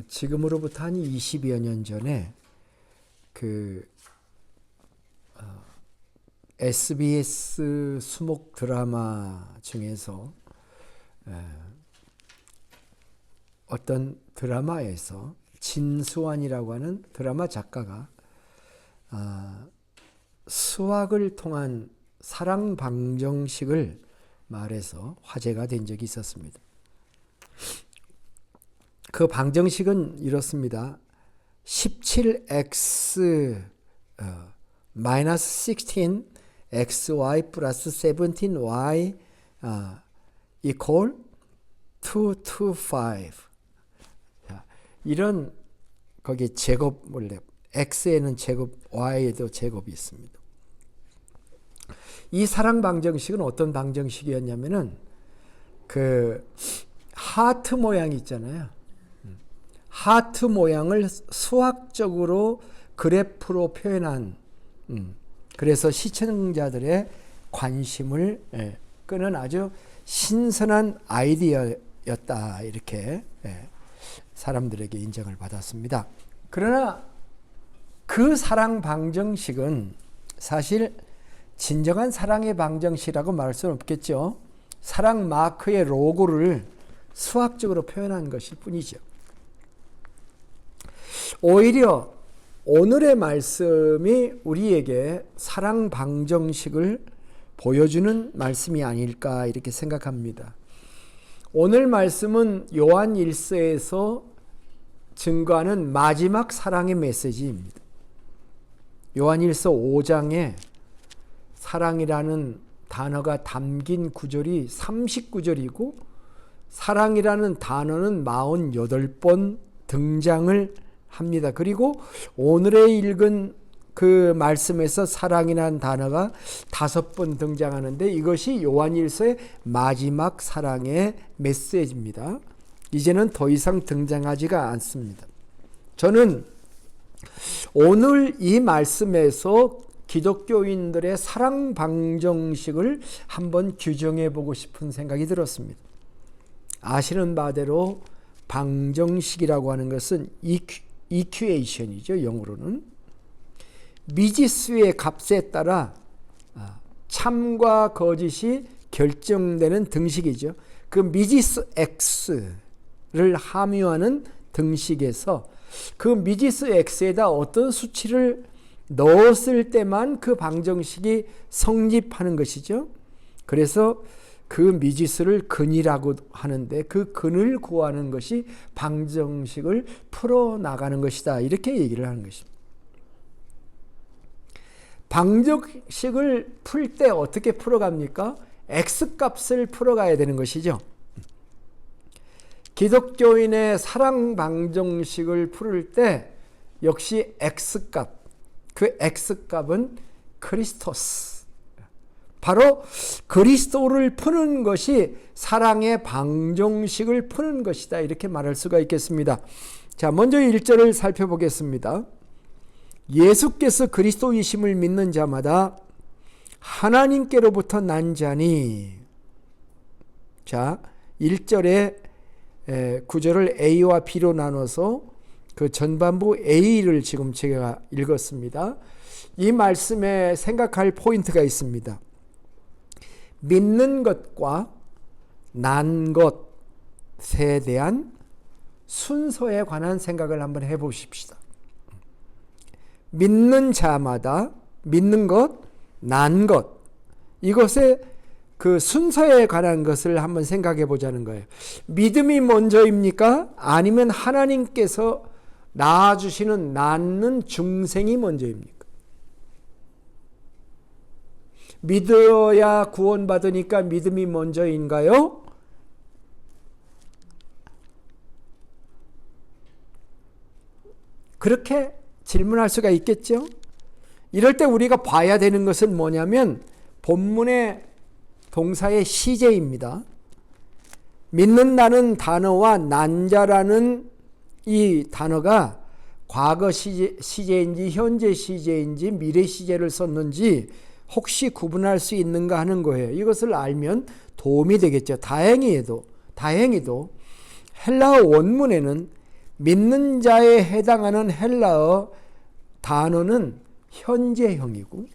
지금으로부터 한 20여 년 전에 SBS 수목 드라마 중에서 어떤 드라마에서 진수환이라고 하는 드라마 작가가 수학을 통한 사랑 방정식을 말해서 화제가 된 적이 있었습니다. 그 방정식은 이렇습니다. 17x 마이너스 16 xy 플러스 17y equal 225. 이런 거기 제곱 원래 x에는 제곱, y에도 제곱이 있습니다. 이 사랑 방정식은 어떤 방정식이었냐면은 하트 모양 있잖아요. 하트 모양을 수학적으로 그래프로 표현한 그래서 시청자들의 관심을 끄는 아주 신선한 아이디어였다, 이렇게 사람들에게 인정을 받았습니다. 그러나 그 사랑 방정식은 사실 진정한 사랑의 방정식이라고 말할 수는 없겠죠. 사랑 마크의 로고를 수학적으로 표현한 것일 뿐이죠. 오히려 오늘의 말씀이 우리에게 사랑 방정식을 보여주는 말씀이 아닐까, 이렇게 생각합니다. 오늘 말씀은 요한 1서에서 증거하는 마지막 사랑의 메시지입니다. 요한 1서 5장에 사랑이라는 단어가 담긴 구절이 39절이고 사랑이라는 단어는 48번 등장을 합니다. 그리고 오늘의 읽은 그 말씀에서 사랑이라는 단어가 5번 등장하는데 이것이 요한일서의 마지막 사랑의 메시지입니다. 이제는 더 이상 등장하지가 않습니다. 저는 오늘 이 말씀에서 기독교인들의 사랑 방정식을 한번 규정해 보고 싶은 생각이 들었습니다. 아시는 바대로 방정식이라고 하는 것은 이퀴에이션이죠. 영어로는 미지수의 값에 따라 참과 거짓이 결정되는 등식이죠. 그 미지수 x를 함유하는 등식에서 그 미지수 x에다 어떤 수치를 넣었을 때만 그 방정식이 성립하는 것이죠. 그래서 그 미지수를 근이라고 하는데 그 근을 구하는 것이 방정식을 풀어나가는 것이다, 이렇게 얘기를 하는 것입니다. 방정식을 풀 때 어떻게 풀어갑니까? x값을 풀어가야 되는 것이죠. 기독교인의 사랑 방정식을 풀을 때 역시 x값, 그 x값은 크리스토스, 바로 그리스도를 푸는 것이 사랑의 방정식을 푸는 것이다, 이렇게 말할 수가 있겠습니다. 자, 먼저 1절을 살펴보겠습니다. 예수께서 그리스도이심을 믿는 자마다 하나님께로부터 난 자니. 자, 1절에 구절을 A와 B로 나눠서 그 전반부 A를 지금 제가 읽었습니다. 이 말씀에 생각할 포인트가 있습니다. 믿는 것과 난 것에 대한 순서에 관한 생각을 한번 해보십시다. 믿는 자마다 믿는 것, 난 것, 이것의 그 순서에 관한 것을 한번 생각해 보자는 거예요. 믿음이 먼저입니까? 아니면 하나님께서 낳아주시는 낳는 중생이 먼저입니까? 믿어야 구원받으니까 믿음이 먼저인가요? 그렇게 질문할 수가 있겠죠? 이럴 때 우리가 봐야 되는 것은 뭐냐면 본문의 동사의 시제입니다. 믿는다는 단어와 난자라는 이 단어가 과거 시제인지 현재 시제인지 미래 시제를 썼는지 혹시 구분할 수 있는가 하는 거예요. 이것을 알면 도움이 되겠죠. 다행히도 헬라어 원문에는 믿는 자에 해당하는 헬라어 단어는 현재형이고,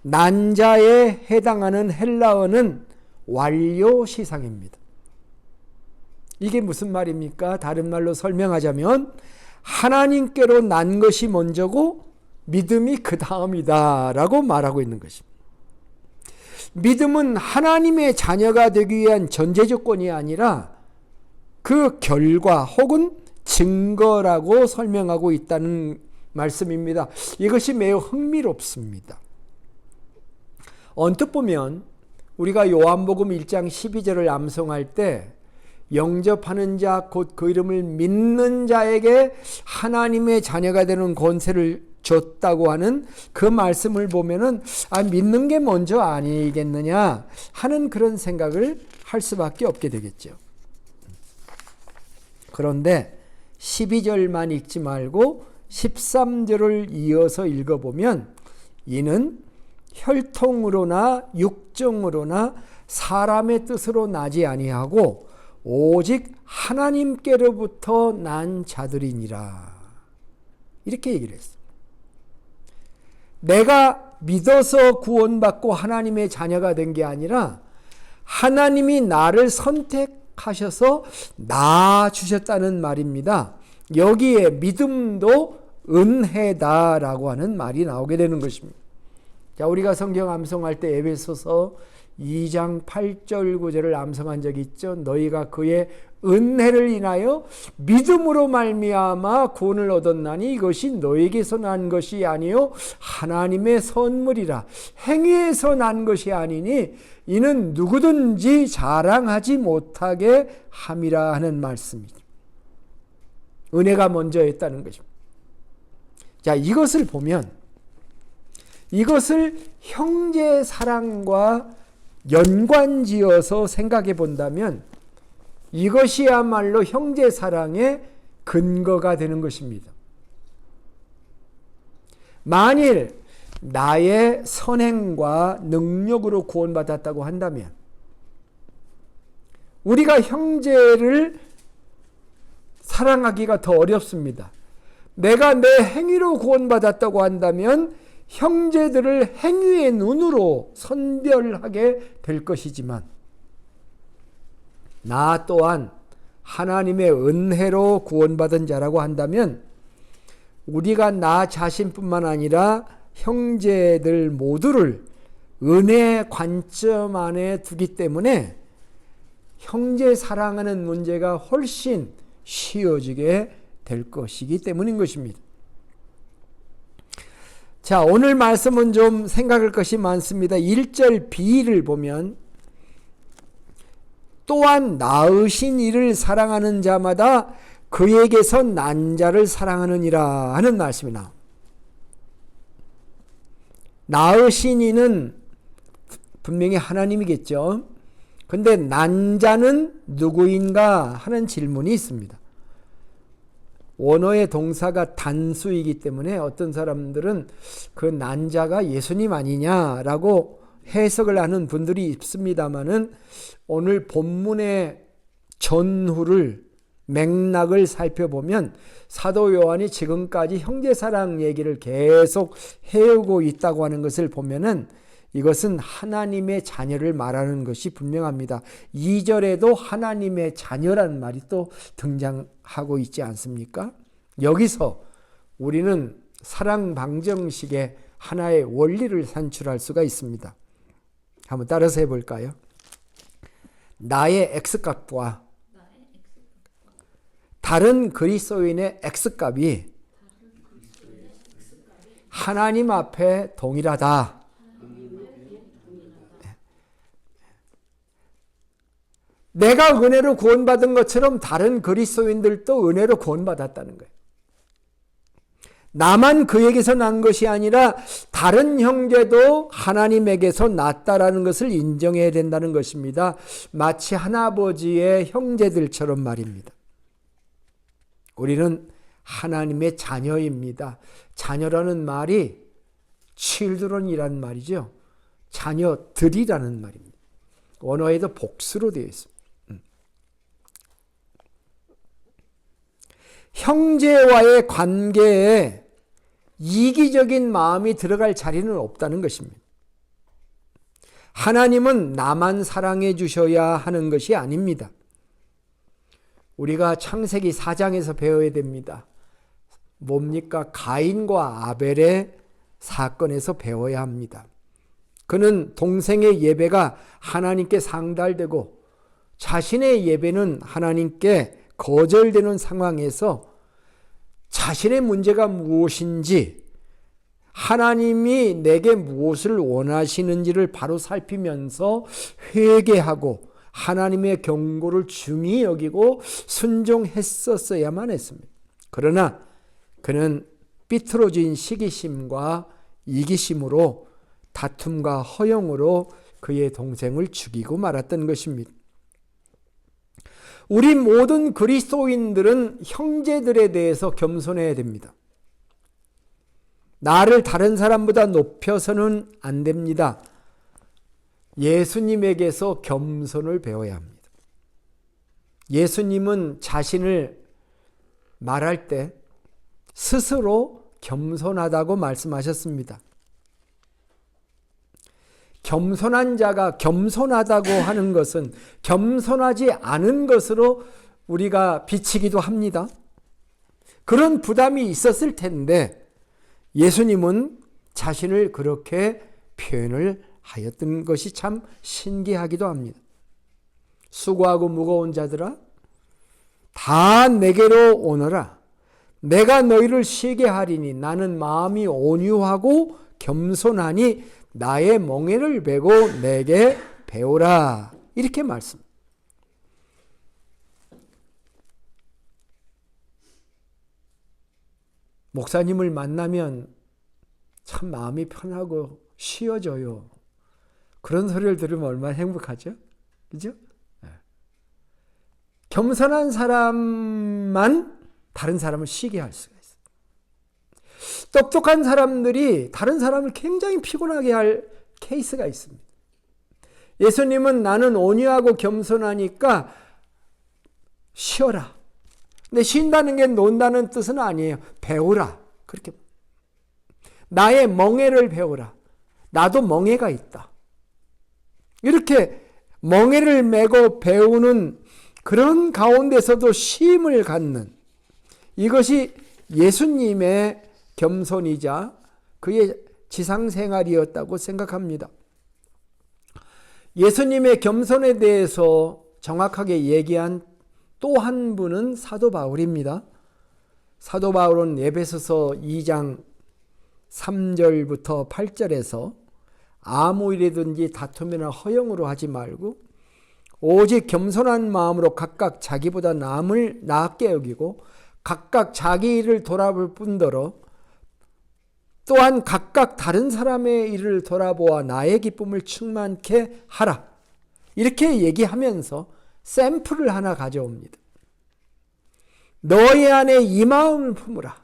난 자에 해당하는 헬라어는 완료시상입니다. 이게 무슨 말입니까? 다른 말로 설명하자면 하나님께로 난 것이 먼저고 믿음이 그 다음이다 라고 말하고 있는 것입니다. 믿음은 하나님의 자녀가 되기 위한 전제 조건이 아니라 그 결과 혹은 증거라고 설명하고 있다는 말씀입니다. 이것이 매우 흥미롭습니다. 언뜻 보면 우리가 요한복음 1장 12절을 암송할 때 영접하는 자 곧 그 이름을 믿는 자에게 하나님의 자녀가 되는 권세를 줬다고 하는 그 말씀을 보면은 믿는 게 먼저 아니겠느냐 하는 그런 생각을 할 수밖에 없게 되겠죠. 그런데 12절만 읽지 말고 13절을 이어서 읽어보면 이는 혈통으로나 육정으로나 사람의 뜻으로 나지 아니하고 오직 하나님께로부터 난 자들이니라. 이렇게 얘기를 했어요. 내가 믿어서 구원받고 하나님의 자녀가 된 게 아니라 하나님이 나를 선택하셔서 낳아주셨다는 말입니다. 여기에 믿음도 은혜다라고 하는 말이 나오게 되는 것입니다. 자, 우리가 성경 암송할 때 에베소서 2장 8절 9절을 암송한 적이 있죠. 너희가 그의 은혜를 인하여 믿음으로 말미암아 구원을 얻었나니 이것이 너에게서 난 것이 아니요 하나님의 선물이라. 행위에서 난 것이 아니니 이는 누구든지 자랑하지 못하게 함이라 하는 말씀이죠. 은혜가 먼저였다는 것입니다. 자, 이것을 보면 이것을 형제 사랑과 연관지어서 생각해 본다면 이것이야말로 형제 사랑의 근거가 되는 것입니다. 만일 나의 선행과 능력으로 구원받았다고 한다면 우리가 형제를 사랑하기가 더 어렵습니다. 내가 내 행위로 구원받았다고 한다면 형제들을 행위의 눈으로 선별하게 될 것이지만 나 또한 하나님의 은혜로 구원받은 자라고 한다면 우리가 나 자신뿐만 아니라 형제들 모두를 은혜의 관점 안에 두기 때문에 형제 사랑하는 문제가 훨씬 쉬워지게 될 것이기 때문인 것입니다. 자, 오늘 말씀은 좀 생각할 것이 많습니다. 1절 B를 보면 또한 낳으신 이를 사랑하는 자마다 그에게서 난 자를 사랑하느니라 하는 말씀이 나옵니다. 낳으신 이는 분명히 하나님이겠죠. 근데 난 자는 누구인가 하는 질문이 있습니다. 원어의 동사가 단수이기 때문에 어떤 사람들은 그 난 자가 예수님 아니냐라고 해석을 하는 분들이 있습니다만은 오늘 본문의 전후를 맥락을 살펴보면 사도 요한이 지금까지 형제사랑 얘기를 계속 해오고 있다고 하는 것을 보면은 이것은 하나님의 자녀를 말하는 것이 분명합니다. 2절에도 하나님의 자녀라는 말이 또 등장하고 있지 않습니까? 여기서 우리는 사랑 방정식의 하나의 원리를 산출할 수가 있습니다. 한번 따라서 해볼까요? 나의 X값과 다른 그리스도인의 X값이 하나님 앞에 동일하다. 내가 은혜로 구원받은 것처럼 다른 그리스도인들도 은혜로 구원받았다는 거예요. 나만 그에게서 난 것이 아니라 다른 형제도 하나님에게서 났다라는 것을 인정해야 된다는 것입니다. 마치 하나아버지의 형제들처럼 말입니다. 우리는 하나님의 자녀입니다. 자녀라는 말이 children이라는 말이죠. 자녀들이라는 말입니다. 원어에도 복수로 되어 있습니다. 형제와의 관계에 이기적인 마음이 들어갈 자리는 없다는 것입니다. 하나님은 나만 사랑해 주셔야 하는 것이 아닙니다. 우리가 창세기 4장에서 배워야 됩니다. 뭡니까? 가인과 아벨의 사건에서 배워야 합니다. 그는 동생의 예배가 하나님께 상달되고 자신의 예배는 하나님께 거절되는 상황에서 자신의 문제가 무엇인지, 하나님이 내게 무엇을 원하시는지를 바로 살피면서 회개하고 하나님의 경고를 중히 여기고 순종했었어야만 했습니다. 그러나 그는 삐뚤어진 시기심과 이기심으로 다툼과 허영으로 그의 동생을 죽이고 말았던 것입니다. 우리 모든 그리스도인들은 형제들에 대해서 겸손해야 됩니다. 나를 다른 사람보다 높여서는 안 됩니다. 예수님에게서 겸손을 배워야 합니다. 예수님은 자신을 말할 때 스스로 겸손하다고 말씀하셨습니다. 겸손한 자가 겸손하다고 하는 것은 겸손하지 않은 것으로 우리가 비치기도 합니다. 그런 부담이 있었을 텐데 예수님은 자신을 그렇게 표현을 하였던 것이 참 신기하기도 합니다. 수고하고 무거운 자들아, 다 내게로 오너라. 내가 너희를 쉬게 하리니 나는 마음이 온유하고 겸손하니 나의 멍에를 메고 내게 배우라. 이렇게 말씀. 목사님을 만나면 참 마음이 편하고 쉬어져요. 그런 소리를 들으면 얼마나 행복하죠? 그죠? 겸손한 사람만 다른 사람을 쉬게 할 수가 있어요. 똑똑한 사람들이 다른 사람을 굉장히 피곤하게 할 케이스가 있습니다. 예수님은 나는 온유하고 겸손하니까 쉬어라. 근데 쉰다는 게 논다는 뜻은 아니에요. 배우라. 그렇게. 나의 멍에를 배우라. 나도 멍에가 있다. 이렇게 멍에를 메고 배우는 그런 가운데서도 쉼을 갖는, 이것이 예수님의 겸손이자 그의 지상생활이었다고 생각합니다. 예수님의 겸손에 대해서 정확하게 얘기한 또 한 분은 사도 바울입니다. 사도 바울은 에베소서 2장 3절부터 8절에서 아무 일이든지 다툼이나 허영으로 하지 말고 오직 겸손한 마음으로 각각 자기보다 남을 나았게 여기고 각각 자기 일을 돌아볼 뿐더러 또한 각각 다른 사람의 일을 돌아보아 나의 기쁨을 충만케 하라. 이렇게 얘기하면서 샘플을 하나 가져옵니다. 너희 안에 이 마음을 품으라.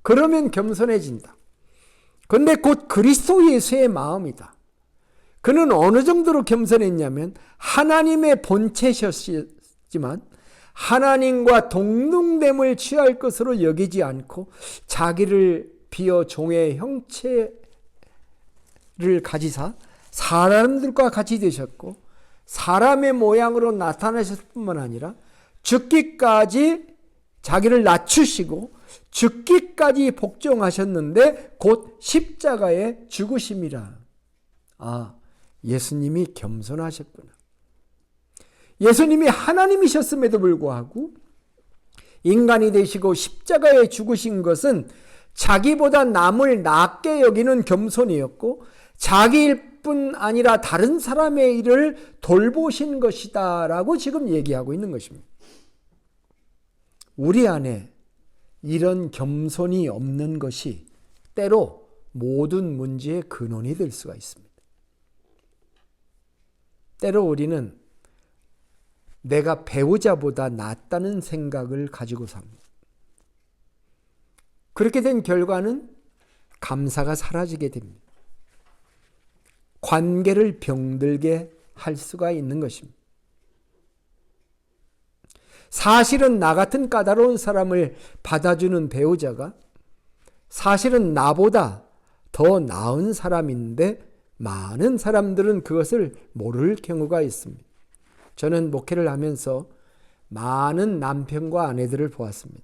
그러면 겸손해진다. 그런데 곧 그리스도 예수의 마음이다. 그는 어느 정도로 겸손했냐면 하나님의 본체셨지만 하나님과 동등됨을 취할 것으로 여기지 않고 자기를 비어 종의 형체를 가지사 사람들과 같이 되셨고 사람의 모양으로 나타나셨을 뿐만 아니라 죽기까지 자기를 낮추시고 죽기까지 복종하셨는데 곧 십자가에 죽으심이라. 아, 예수님이 겸손하셨구나. 예수님이 하나님이셨음에도 불구하고 인간이 되시고 십자가에 죽으신 것은 자기보다 남을 낮게 여기는 겸손이었고 자기 일뿐 아니라 다른 사람의 일을 돌보신 것이다 라고 지금 얘기하고 있는 것입니다. 우리 안에 이런 겸손이 없는 것이 때로 모든 문제의 근원이 될 수가 있습니다. 때로 우리는 내가 배우자보다 낫다는 생각을 가지고 삽니다. 그렇게 된 결과는 감사가 사라지게 됩니다. 관계를 병들게 할 수가 있는 것입니다. 사실은 나 같은 까다로운 사람을 받아주는 배우자가 사실은 나보다 더 나은 사람인데 많은 사람들은 그것을 모를 경우가 있습니다. 저는 목회를 하면서 많은 남편과 아내들을 보았습니다.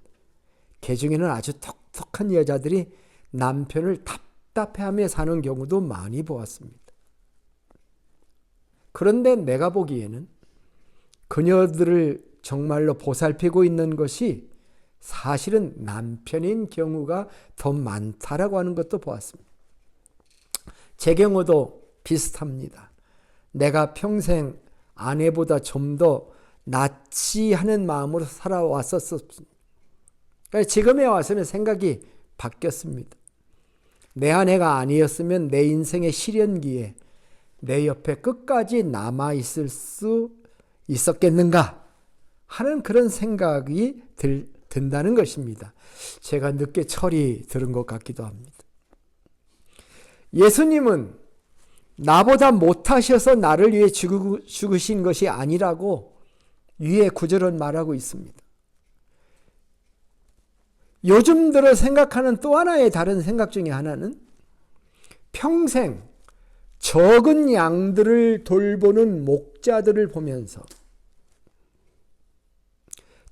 그 중에는 아주 똑똑한 여자들이 남편을 답답해하며 사는 경우도 많이 보았습니다. 그런데 내가 보기에는 그녀들을 정말로 보살피고 있는 것이 사실은 남편인 경우가 더 많다라고 하는 것도 보았습니다. 제 경우도 비슷합니다. 내가 평생 아내보다 좀 더 낫지 하는 마음으로 살아왔었습니다. 그러니까 지금에 와서는 생각이 바뀌었습니다. 내 아내가 아니었으면 내 인생의 시련기에 내 옆에 끝까지 남아있을 수 있었겠는가 하는 그런 생각이 든다는 것입니다. 제가 늦게 철이 들은 것 같기도 합니다. 예수님은 나보다 못하셔서 나를 위해 죽으신 것이 아니라고 위에 구절은 말하고 있습니다. 요즘 들어 생각하는 또 하나의 다른 생각 중에 하나는 평생 적은 양들을 돌보는 목자들을 보면서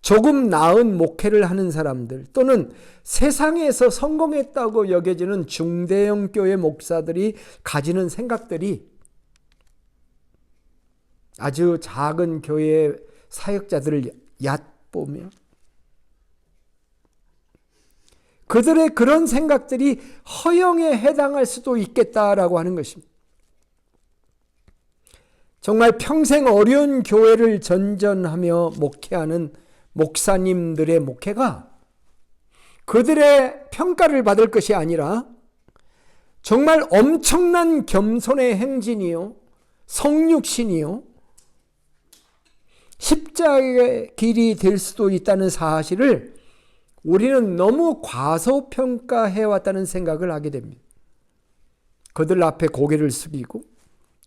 조금 나은 목회를 하는 사람들 또는 세상에서 성공했다고 여겨지는 중대형 교회 목사들이 가지는 생각들이 아주 작은 교회의 사역자들을 얕보며 그들의 그런 생각들이 허영에 해당할 수도 있겠다라고 하는 것입니다. 정말 평생 어려운 교회를 전전하며 목회하는 목사님들의 목회가 그들의 평가를 받을 것이 아니라 정말 엄청난 겸손의 행진이요, 성육신이요, 십자가의 길이 될 수도 있다는 사실을 우리는 너무 과소평가해왔다는 생각을 하게 됩니다. 그들 앞에 고개를 숙이고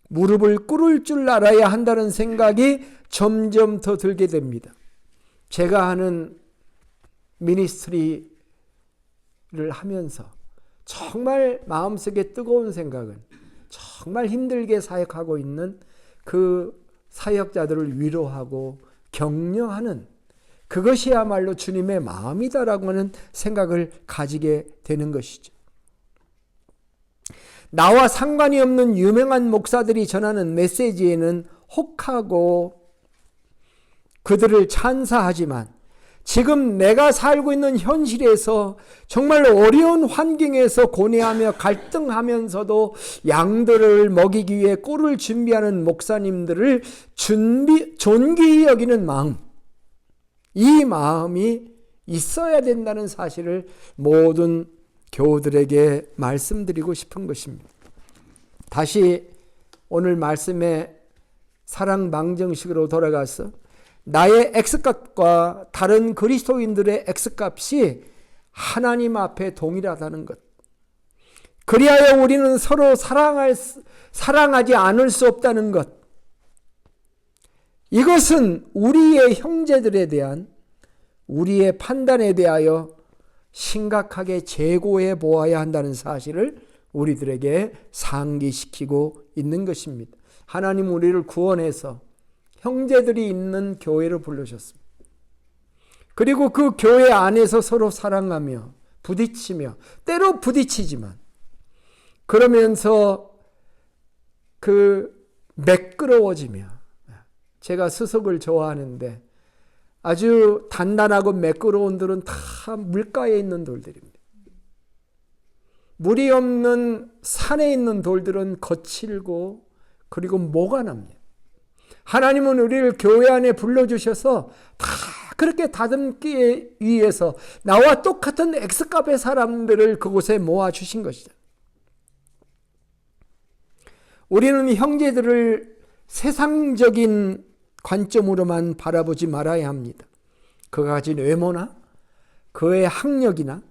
무릎을 꿇을 줄 알아야 한다는 생각이 점점 더 들게 됩니다. 제가 하는 미니스트리를 하면서 정말 마음속에 뜨거운 생각은 정말 힘들게 사역하고 있는 그 사역자들을 위로하고 격려하는 그것이야말로 주님의 마음이다라고 하는 생각을 가지게 되는 것이죠. 나와 상관이 없는 유명한 목사들이 전하는 메시지에는 혹하고 그들을 찬사하지만 지금 내가 살고 있는 현실에서 정말 어려운 환경에서 고뇌하며 갈등하면서도 양들을 먹이기 위해 꿀을 준비하는 목사님들을 존귀히 여기는 마음, 이 마음이 있어야 된다는 사실을 모든 교우들에게 말씀드리고 싶은 것입니다. 다시 오늘 말씀의 사랑 방정식으로 돌아가서 나의 X값과 다른 그리스도인들의 X값이 하나님 앞에 동일하다는 것. 그리하여 우리는 서로 사랑하지 않을 수 없다는 것. 이것은 우리의 형제들에 대한 우리의 판단에 대하여 심각하게 재고해 보아야 한다는 사실을 우리들에게 상기시키고 있는 것입니다. 하나님 우리를 구원해서 형제들이 있는 교회로 부르셨습니다. 그리고 그 교회 안에서 서로 사랑하며 부딪히며 때로 부딪히지만 그러면서 매끄러워지며, 제가 수석을 좋아하는데 아주 단단하고 매끄러운 돌은 다 물가에 있는 돌들입니다. 물이 없는 산에 있는 돌들은 거칠고 그리고 모가 납니다. 하나님은 우리를 교회 안에 불러주셔서 다 그렇게 다듬기 위해서 나와 똑같은 X값의 사람들을 그곳에 모아주신 것이죠. 우리는 형제들을 세상적인 관점으로만 바라보지 말아야 합니다. 그가 가진 외모나 그의 학력이나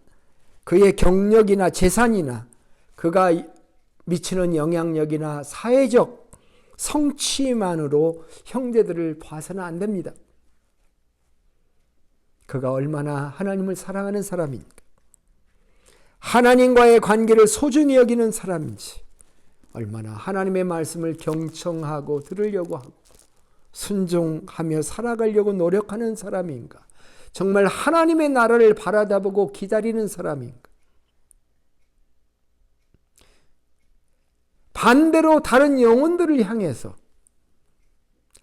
그의 경력이나 재산이나 그가 미치는 영향력이나 사회적 성취만으로 형제들을 봐서는 안 됩니다. 그가 얼마나 하나님을 사랑하는 사람인가, 하나님과의 관계를 소중히 여기는 사람인지, 얼마나 하나님의 말씀을 경청하고 들으려고 하고 순종하며 살아가려고 노력하는 사람인가, 정말 하나님의 나라를 바라다보고 기다리는 사람인가. 반대로 다른 영혼들을 향해서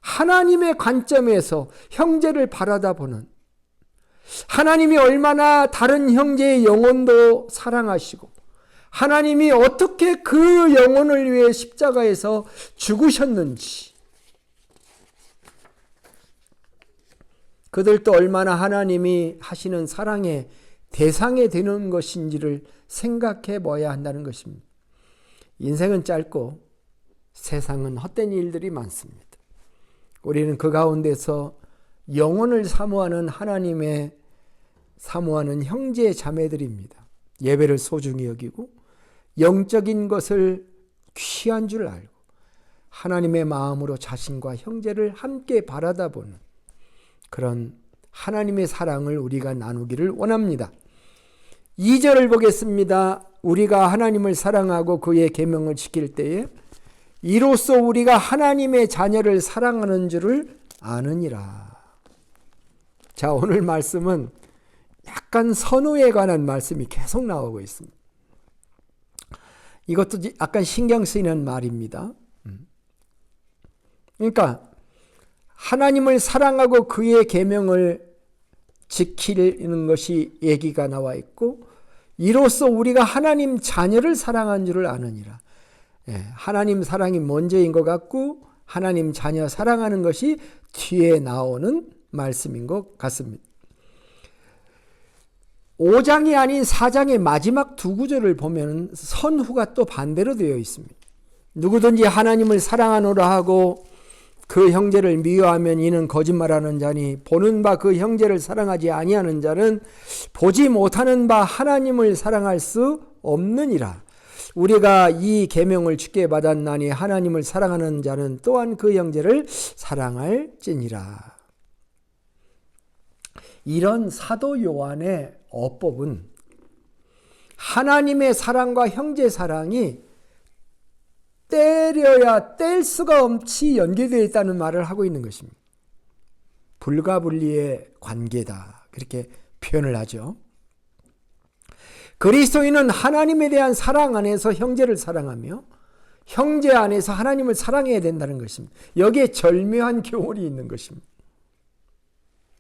하나님의 관점에서 형제를 바라다보는, 하나님이 얼마나 다른 형제의 영혼도 사랑하시고 하나님이 어떻게 그 영혼을 위해 십자가에서 죽으셨는지, 그들도 얼마나 하나님이 하시는 사랑의 대상이 되는 것인지를 생각해 봐야 한다는 것입니다. 인생은 짧고 세상은 헛된 일들이 많습니다. 우리는 그 가운데서 영혼을 사모하는 하나님의 사모하는 형제 자매들입니다. 예배를 소중히 여기고 영적인 것을 귀한 줄 알고 하나님의 마음으로 자신과 형제를 함께 바라다보는 그런 하나님의 사랑을 우리가 나누기를 원합니다. 2절을 보겠습니다. 우리가 하나님을 사랑하고 그의 계명을 지킬 때에 이로써 우리가 하나님의 자녀를 사랑하는 줄을 아느니라. 자, 오늘 말씀은 약간 선호에 관한 말씀이 계속 나오고 있습니다. 이것도 약간 신경 쓰이는 말입니다. 그러니까 하나님을 사랑하고 그의 계명을 지키는 것이 얘기가 나와 있고, 이로써 우리가 하나님 자녀를 사랑한 줄을 아느니라. 하나님 사랑이 먼저인 것 같고 하나님 자녀 사랑하는 것이 뒤에 나오는 말씀인 것 같습니다. 5장이 아닌 4장의 마지막 두 구절을 보면 선후가 또 반대로 되어 있습니다. 누구든지 하나님을 사랑하노라 하고 그 형제를 미워하면 이는 거짓말하는 자니, 보는 바 그 형제를 사랑하지 아니하는 자는 보지 못하는 바 하나님을 사랑할 수 없느니라. 우리가 이 계명을 주께 받았나니 하나님을 사랑하는 자는 또한 그 형제를 사랑할지니라. 이런 사도 요한의 어법은 하나님의 사랑과 형제 사랑이 때려야 뗄 수가 없이 연계되어 있다는 말을 하고 있는 것입니다. 불가분리의 관계다, 그렇게 표현을 하죠. 그리스도인은 하나님에 대한 사랑 안에서 형제를 사랑하며 형제 안에서 하나님을 사랑해야 된다는 것입니다. 여기에 절묘한 교훈이 있는 것입니다.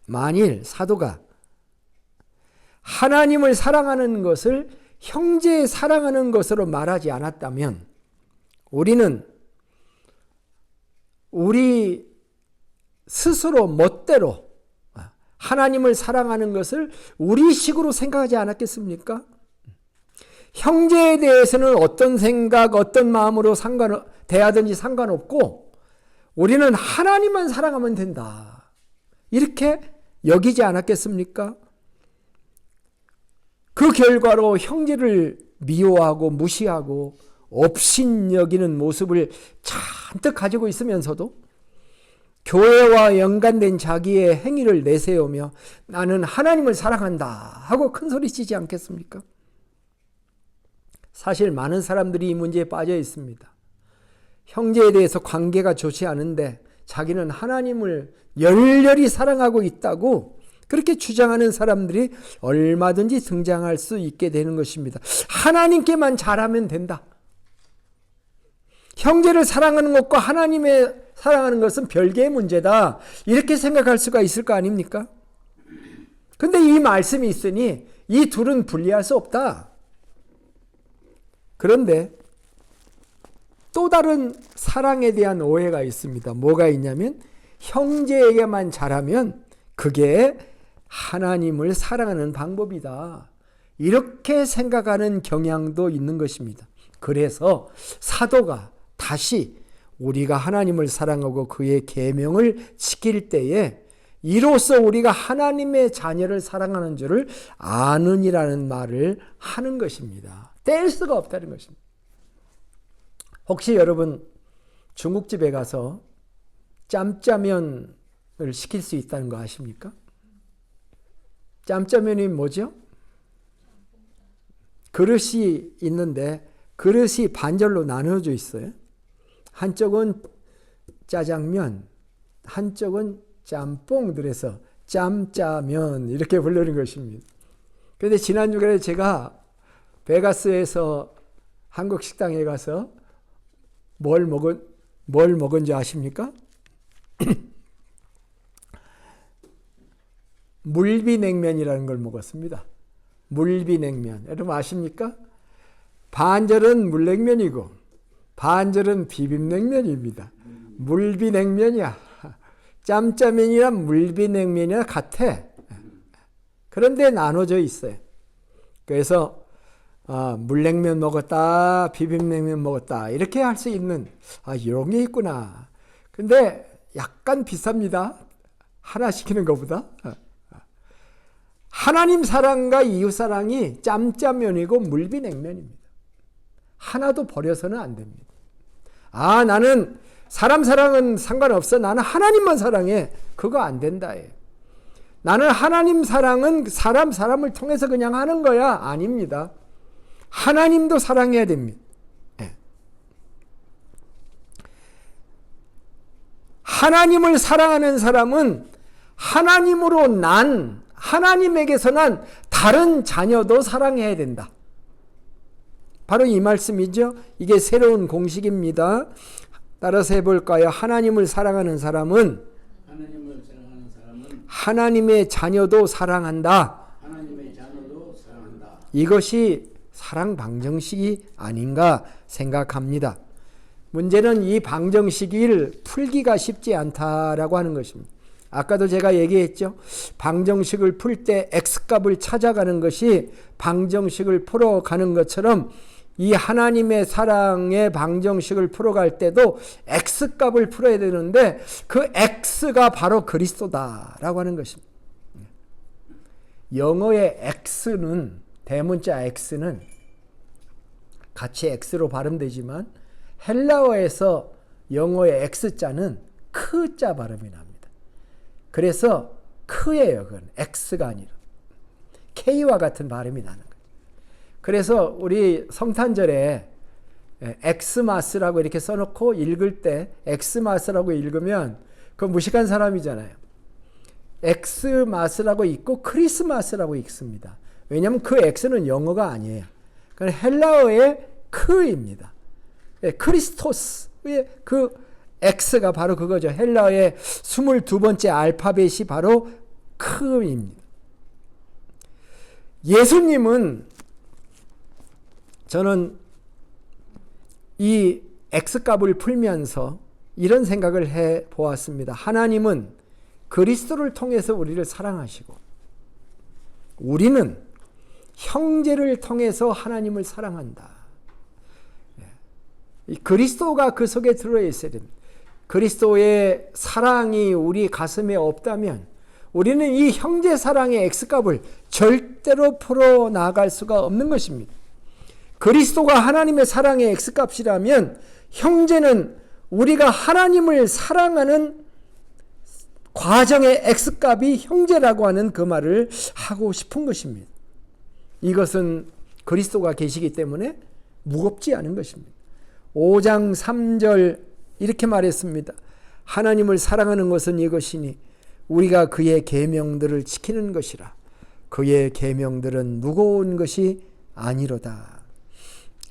만일 사도가 하나님을 사랑하는 것을 형제 사랑하는 것으로 말하지 않았다면 우리는 우리 스스로 멋대로 하나님을 사랑하는 것을 우리식으로 생각하지 않았겠습니까? 형제에 대해서는 어떤 생각, 어떤 마음으로 대하든지 상관없고 우리는 하나님만 사랑하면 된다, 이렇게 여기지 않았겠습니까? 그 결과로 형제를 미워하고 무시하고 업신여기는 모습을 잔뜩 가지고 있으면서도 교회와 연관된 자기의 행위를 내세우며 나는 하나님을 사랑한다 하고 큰소리치지 않겠습니까? 사실 많은 사람들이 이 문제에 빠져 있습니다. 형제에 대해서 관계가 좋지 않은데 자기는 하나님을 열렬히 사랑하고 있다고 그렇게 주장하는 사람들이 얼마든지 등장할 수 있게 되는 것입니다. 하나님께만 잘하면 된다. 형제를 사랑하는 것과 하나님의 사랑하는 것은 별개의 문제다, 이렇게 생각할 수가 있을 거 아닙니까? 근데 이 말씀이 있으니 이 둘은 분리할 수 없다. 그런데 또 다른 사랑에 대한 오해가 있습니다. 뭐가 있냐면 형제에게만 잘하면 그게 하나님을 사랑하는 방법이다, 이렇게 생각하는 경향도 있는 것입니다. 그래서 사도가 다시 우리가 하나님을 사랑하고 그의 계명을 지킬 때에 이로써 우리가 하나님의 자녀를 사랑하는 줄을 아느니라는 말을 하는 것입니다. 뗄 수가 없다는 것입니다. 혹시 여러분 중국집에 가서 짬짜면을 시킬 수 있다는 거 아십니까? 짬짜면이 뭐죠? 그릇이 있는데 그릇이 반절로 나눠져 있어요. 한쪽은 짜장면, 한쪽은 짬뽕, 그래서 짬짜면 이렇게 부르는 것입니다. 그런데 지난 주간에 제가 베가스에서 한국 식당에 가서 뭘 먹은지 아십니까? 물비냉면이라는 걸 먹었습니다. 물비냉면. 여러분 아십니까? 반절은 물냉면이고 반절은 비빔냉면입니다. 물비냉면이야. 짬짜면이랑 물비냉면이랑 같아. 그런데 나눠져 있어요. 그래서 물냉면 먹었다, 비빔냉면 먹었다 이렇게 할 수 있는 이런 게 있구나. 근데 약간 비쌉니다. 하나 시키는 것보다. 하나님 사랑과 이웃 사랑이 짬짜면이고 물비냉면입니다. 하나도 버려서는 안 됩니다. 나는 사람 사랑은 상관없어. 나는 하나님만 사랑해. 그거 안 된다. 나는 하나님 사랑은 사람을 통해서 그냥 하는 거야. 아닙니다. 하나님도 사랑해야 됩니다. 하나님을 사랑하는 사람은 하나님으로 하나님에게서 난 다른 자녀도 사랑해야 된다. 바로 이 말씀이죠. 이게 새로운 공식입니다. 따라서 해볼까요? 하나님을 사랑하는 사람은 하나님의 자녀도 사랑한다. 이것이 사랑 방정식이 아닌가 생각합니다. 문제는 이 방정식을 풀기가 쉽지 않다라고 하는 것입니다. 아까도 제가 얘기했죠. 방정식을 풀 때 X값을 찾아가는 것이 방정식을 풀어가는 것처럼 이 하나님의 사랑의 방정식을 풀어갈 때도 X값을 풀어야 되는데 그 X가 바로 그리스도다라고 하는 것입니다. 영어의 X는, 대문자 X는 같이 X로 발음되지만 헬라어에서 영어의 X자는 크자 발음이 납니다. 그래서 크예요. 그건 X가 아니라 K와 같은 발음이 나는 거예요. 그래서 우리 성탄절에 엑스마스라고 이렇게 써놓고 읽을 때 엑스마스라고 읽으면 그 무식한 사람이잖아요. 엑스마스라고 읽고 크리스마스라고 읽습니다. 왜냐하면 그 X는 영어가 아니에요. 그건 헬라어의 크입니다. 크리스토스의 그 X가 바로 그거죠. 헬라어의 22번째 알파벳이 바로 크입니다. 예수님은 저는 이 X값을 풀면서 이런 생각을 해 보았습니다. 하나님은 그리스도를 통해서 우리를 사랑하시고 우리는 형제를 통해서 하나님을 사랑한다. 그리스도가 그 속에 들어있어야 됩니다. 그리스도의 사랑이 우리 가슴에 없다면 우리는 이 형제 사랑의 X값을 절대로 풀어나갈 수가 없는 것입니다. 그리스도가 하나님의 사랑의 X값이라면 형제는 우리가 하나님을 사랑하는 과정의 X값이 형제라고 하는 그 말을 하고 싶은 것입니다. 이것은 그리스도가 계시기 때문에 무겁지 않은 것입니다. 5장 3절 이렇게 말했습니다. 하나님을 사랑하는 것은 이것이니 우리가 그의 계명들을 지키는 것이라. 그의 계명들은 무거운 것이 아니로다.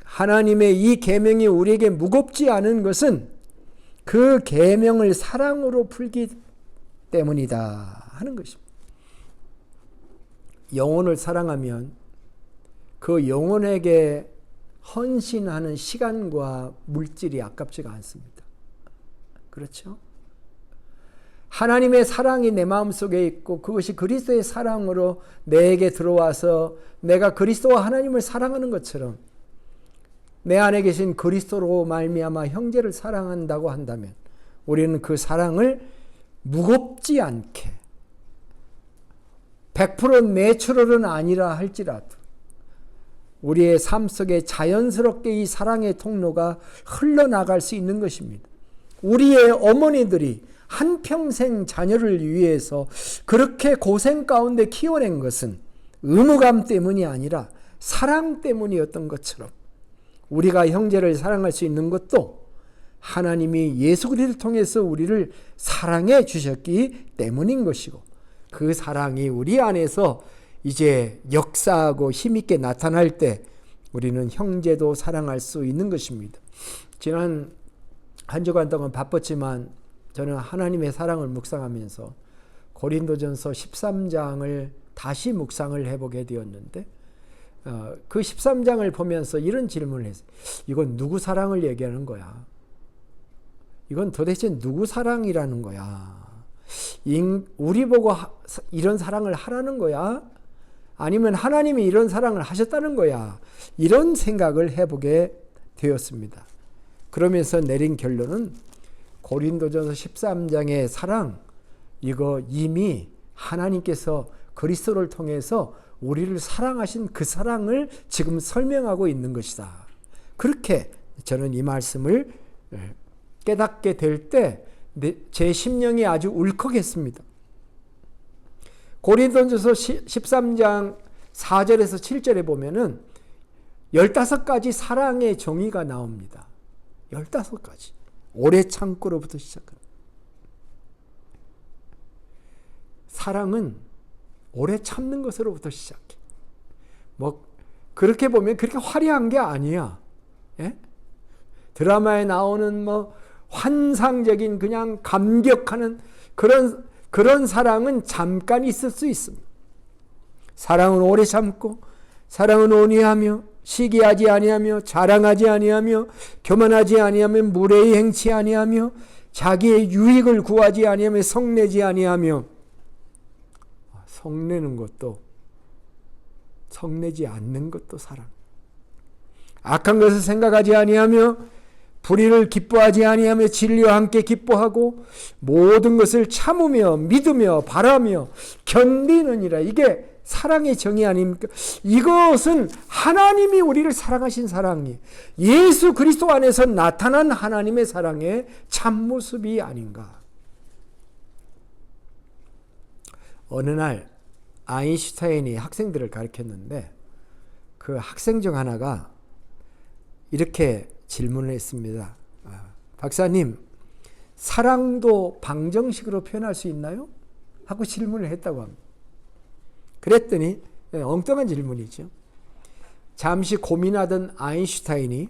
하나님의 이 계명이 우리에게 무겁지 않은 것은 그 계명을 사랑으로 풀기 때문이다 하는 것입니다. 영혼을 사랑하면 그 영혼에게 헌신하는 시간과 물질이 아깝지가 않습니다. 그렇죠? 하나님의 사랑이 내 마음속에 있고 그것이 그리스도의 사랑으로 내게 들어와서 내가 그리스도와 하나님을 사랑하는 것처럼 내 안에 계신 그리스도로 말미암아 형제를 사랑한다고 한다면 우리는 그 사랑을 무겁지 않게 100% 내추럴은 아니라 할지라도 우리의 삶 속에 자연스럽게 이 사랑의 통로가 흘러나갈 수 있는 것입니다. 우리의 어머니들이 한평생 자녀를 위해서 그렇게 고생 가운데 키워낸 것은 의무감 때문이 아니라 사랑 때문이었던 것처럼 우리가 형제를 사랑할 수 있는 것도 하나님이 예수 그리스도를 통해서 우리를 사랑해 주셨기 때문인 것이고, 그 사랑이 우리 안에서 이제 역사하고 힘있게 나타날 때 우리는 형제도 사랑할 수 있는 것입니다. 지난 한 주간 동안 바빴지만 저는 하나님의 사랑을 묵상하면서 고린도전서 13장을 다시 묵상을 해보게 되었는데, 그 13장을 보면서 이런 질문을 했어요. 이건 누구 사랑을 얘기하는 거야? 이건 도대체 누구 사랑이라는 거야? 우리 보고 이런 사랑을 하라는 거야? 아니면 하나님이 이런 사랑을 하셨다는 거야? 이런 생각을 해보게 되었습니다. 그러면서 내린 결론은 고린도전서 13장의 사랑, 이거 이미 하나님께서 그리스도를 통해서 우리를 사랑하신 그 사랑을 지금 설명하고 있는 것이다. 그렇게 저는 이 말씀을 깨닫게 될 때 제 심령이 아주 울컥했습니다. 고린도전서 13장 4절에서 7절에 보면은 15가지 사랑의 정의가 나옵니다. 15가지. 오래 참고로부터 시작합니다. 사랑은 오래 참는 것으로부터 시작해. 그렇게 보면 그렇게 화려한 게 아니야. 예? 드라마에 나오는 환상적인 그냥 감격하는 그런 사랑은 잠깐 있을 수 있습니다. 사랑은 오래 참고, 사랑은 온유하며, 시기하지 아니하며, 자랑하지 아니하며, 교만하지 아니하며, 무례히 행치 아니하며, 자기의 유익을 구하지 아니하며, 성내지 아니하며. 성내는 것도, 성내지 않는 것도 사랑. 악한 것을 생각하지 아니하며, 불의를 기뻐하지 아니하며 진리와 함께 기뻐하고 모든 것을 참으며 믿으며 바라며 견디느니라. 이게 사랑의 정의 아닙니까? 이것은 하나님이 우리를 사랑하신 사랑이, 예수 그리스도 안에서 나타난 하나님의 사랑의 참모습이 아닌가. 어느 날 아인슈타인이 학생들을 가르쳤는데 그 학생 중 하나가 이렇게 질문을 했습니다. 박사님, 사랑도 방정식으로 표현할 수 있나요? 하고 질문을 했다고 합니다. 그랬더니 엉뚱한 질문이죠. 잠시 고민하던 아인슈타인이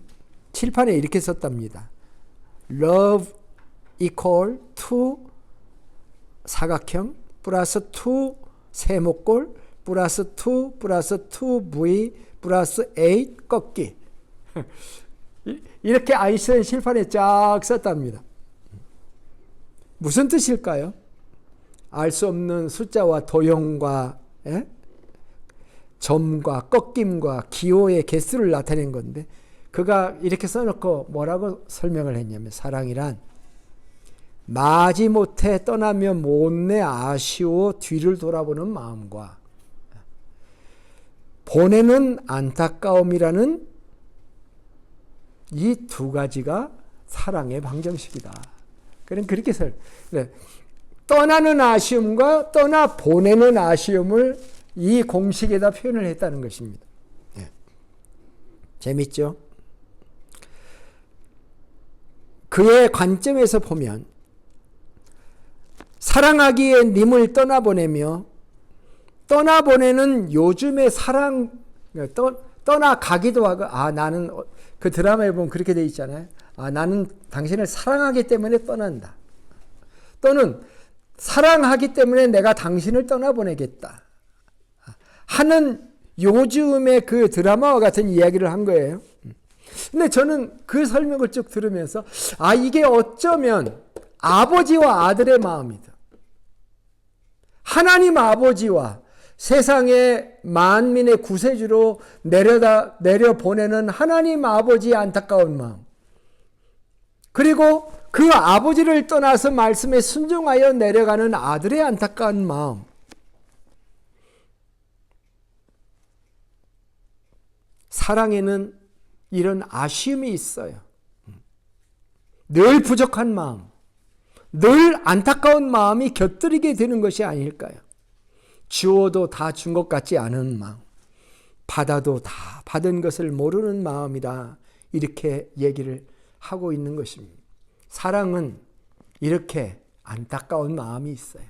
칠판에 이렇게 썼답니다. Love equal to 사각형 플러스 2 세모꼴 플러스 2 플러스 2V 플러스 8 꺾기. 이렇게 아인슈타인 칠판에 쫙 썼답니다. 무슨 뜻일까요? 알 수 없는 숫자와 도형과 점과 꺾임과 기호의 개수를 나타낸 건데, 그가 이렇게 써놓고 뭐라고 설명을 했냐면, 사랑이란 마지못해 떠나며 못내 아쉬워 뒤를 돌아보는 마음과 보내는 안타까움이라는 이 두 가지가 사랑의 방정식이다. 그럼 그렇게 떠나는 아쉬움과 떠나 보내는 아쉬움을 이 공식에다 표현을 했다는 것입니다. 예. 재밌죠? 그의 관점에서 보면 사랑하기에 님을 떠나보내며, 떠나보내는 요즘의 사랑, 떠나가기도 하고, 나는 그 드라마에 보면 그렇게 돼 있잖아요. 나는 당신을 사랑하기 때문에 떠난다. 또는 사랑하기 때문에 내가 당신을 떠나보내겠다 하는 요즘의 그 드라마와 같은 이야기를 한 거예요. 근데 저는 그 설명을 쭉 들으면서 이게 어쩌면 아버지와 아들의 마음이다. 하나님 아버지와 세상의 만민의 구세주로 내려보내는 하나님 아버지의 안타까운 마음, 그리고 그 아버지를 떠나서 말씀에 순종하여 내려가는 아들의 안타까운 마음, 사랑에는 이런 아쉬움이 있어요. 늘 부족한 마음, 늘 안타까운 마음이 곁들이게 되는 것이 아닐까요? 주어도 다 준 것 같지 않은 마음, 받아도 다 받은 것을 모르는 마음이다, 이렇게 얘기를 하고 있는 것입니다. 사랑은 이렇게 안타까운 마음이 있어요.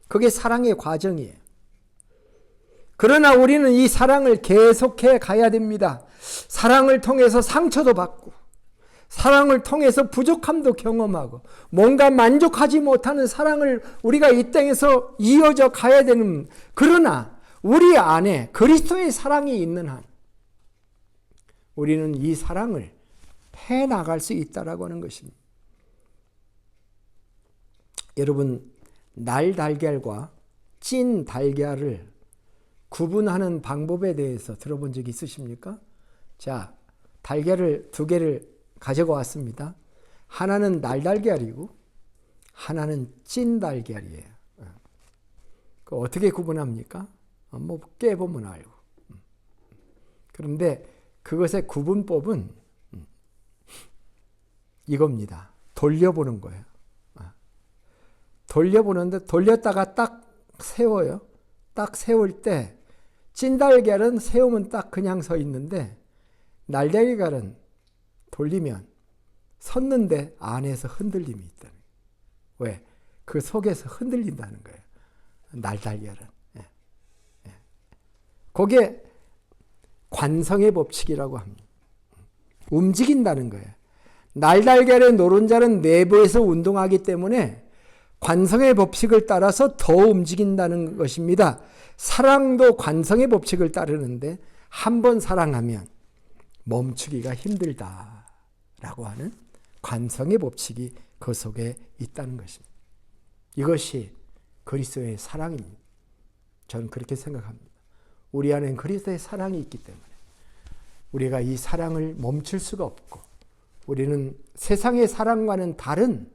그게 사랑의 과정이에요. 그러나 우리는 이 사랑을 계속해 가야 됩니다. 사랑을 통해서 상처도 받고, 사랑을 통해서 부족함도 경험하고, 뭔가 만족하지 못하는 사랑을 우리가 이 땅에서 이어져 가야 되는, 그러나 우리 안에 그리스도의 사랑이 있는 한 우리는 이 사랑을 해나갈 수 있다라고 하는 것입니다. 여러분, 날 달걀과 찐 달걀을 구분하는 방법에 대해서 들어본 적 있으십니까? 자, 달걀을 두 개를 가지고 왔습니다. 하나는 날달걀이고 하나는 찐 달걀이에요. 그 어떻게 구분합니까? 뭐 깨보면 알고. 그런데 그것의 구분법은 이겁니다. 돌려보는 거예요. 돌려보는데 돌렸다가 딱 세워요. 딱 세울 때 찐달걀은 세우면 딱 그냥 서 있는데, 날달걀은 돌리면 섰는데 안에서 흔들림이 있다는 거예요. 왜? 그 속에서 흔들린다는 거예요. 날달걀은. 그게 관성의 법칙이라고 합니다. 움직인다는 거예요. 날달걀의 노른자는 내부에서 운동하기 때문에 관성의 법칙을 따라서 더 움직인다는 것입니다. 사랑도 관성의 법칙을 따르는데 한 번 사랑하면 멈추기가 힘들다라고 하는 관성의 법칙이 그 속에 있다는 것입니다. 이것이 그리스도의 사랑입니다. 저는 그렇게 생각합니다. 우리 안엔 그리스도의 사랑이 있기 때문에 우리가 이 사랑을 멈출 수가 없고, 우리는 세상의 사랑과는 다른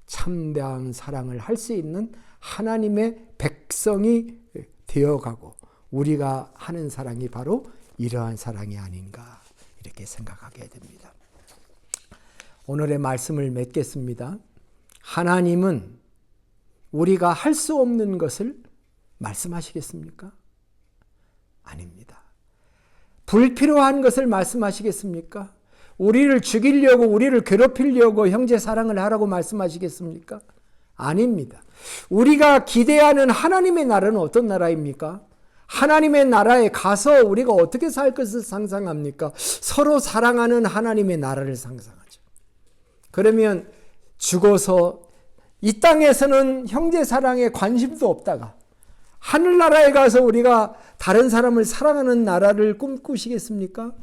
참다운 사랑을 할 수 있는 하나님의 백성이 되어가고, 우리가 하는 사랑이 바로 이러한 사랑이 아닌가, 이렇게 생각하게 됩니다. 오늘의 말씀을 맺겠습니다. 하나님은 우리가 할 수 없는 것을 말씀하시겠습니까? 아닙니다. 불필요한 것을 말씀하시겠습니까? 우리를 죽이려고, 우리를 괴롭히려고 형제 사랑을 하라고 말씀하시겠습니까? 아닙니다. 우리가 기대하는 하나님의 나라는 어떤 나라입니까? 하나님의 나라에 가서 우리가 어떻게 살 것을 상상합니까? 서로 사랑하는 하나님의 나라를 상상하죠. 그러면 죽어서 이 땅에서는 형제 사랑에 관심도 없다가 하늘나라에 가서 우리가 다른 사람을 사랑하는 나라를 꿈꾸시겠습니까?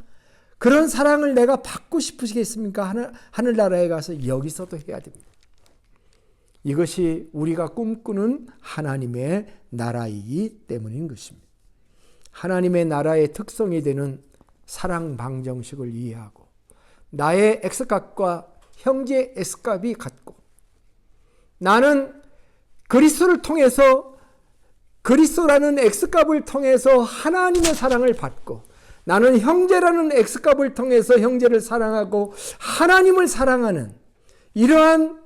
그런 사랑을 내가 받고 싶으시겠습니까? 하늘나라에 가서 여기서도 해야 됩니다. 이것이 우리가 꿈꾸는 하나님의 나라이기 때문인 것입니다. 하나님의 나라의 특성이 되는 사랑 방정식을 이해하고, 나의 X값과 형제의 X값이 같고, 나는 그리스도를 통해서, 그리스도라는 X값을 통해서 하나님의 사랑을 받고, 나는 형제라는 X값을 통해서 형제를 사랑하고 하나님을 사랑하는 이러한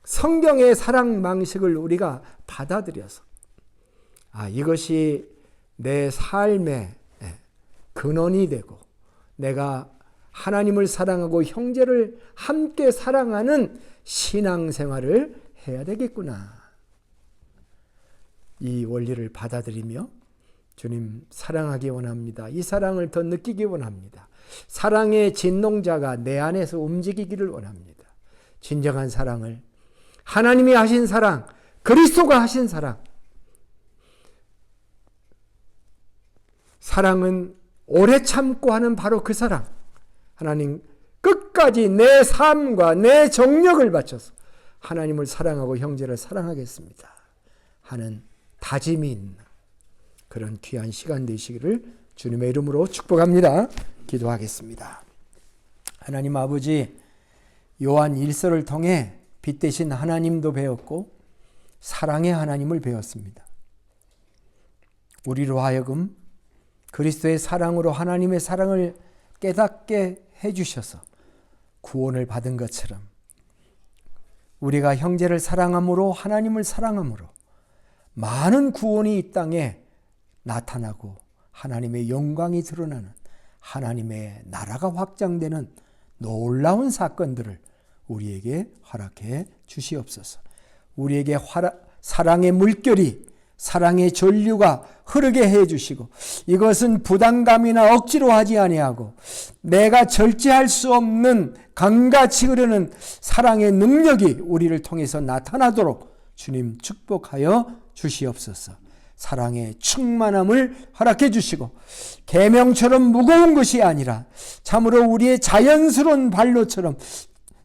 성경의 사랑 방식을 우리가 받아들여서, 이것이 내 삶의 근원이 되고 내가 하나님을 사랑하고 형제를 함께 사랑하는 신앙생활을 해야 되겠구나, 이 원리를 받아들이며 주님 사랑하기 원합니다. 이 사랑을 더 느끼기 원합니다. 사랑의 진농자가 내 안에서 움직이기를 원합니다. 진정한 사랑을, 하나님이 하신 사랑, 그리스도가 하신 사랑, 사랑은 오래 참고 하는 바로 그 사랑, 하나님 끝까지 내 삶과 내 정력을 바쳐서 하나님을 사랑하고 형제를 사랑하겠습니다 하는 다짐이 있는 그런 귀한 시간 되시기를 주님의 이름으로 축복합니다. 기도하겠습니다. 하나님 아버지, 요한 1서를 통해 빛 대신 하나님도 배웠고 사랑의 하나님을 배웠습니다. 우리로 하여금 그리스도의 사랑으로 하나님의 사랑을 깨닫게 해주셔서 구원을 받은 것처럼 우리가 형제를 사랑함으로 하나님을 사랑함으로 많은 구원이 이 땅에 나타나고 하나님의 영광이 드러나는 하나님의 나라가 확장되는 놀라운 사건들을 우리에게 허락해 주시옵소서. 우리에게 사랑의 물결이 사랑의 전류가 흐르게 해 주시고 이것은 부담감이나 억지로 하지 아니하고 내가 절제할 수 없는 강같이 흐르는 사랑의 능력이 우리를 통해서 나타나도록 주님 축복하여 주시옵소서. 사랑의 충만함을 허락해 주시고 계명처럼 무거운 것이 아니라 참으로 우리의 자연스러운 발로처럼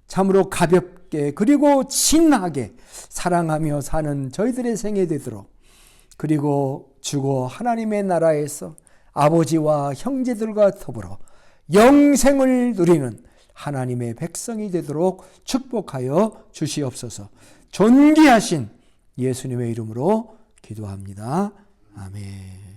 참으로 가볍게 그리고 진하게 사랑하며 사는 저희들의 생애 되도록 그리고 주고 하나님의 나라에서 아버지와 형제들과 더불어 영생을 누리는 하나님의 백성이 되도록 축복하여 주시옵소서. 존귀하신 예수님의 이름으로 기도합니다. 아멘.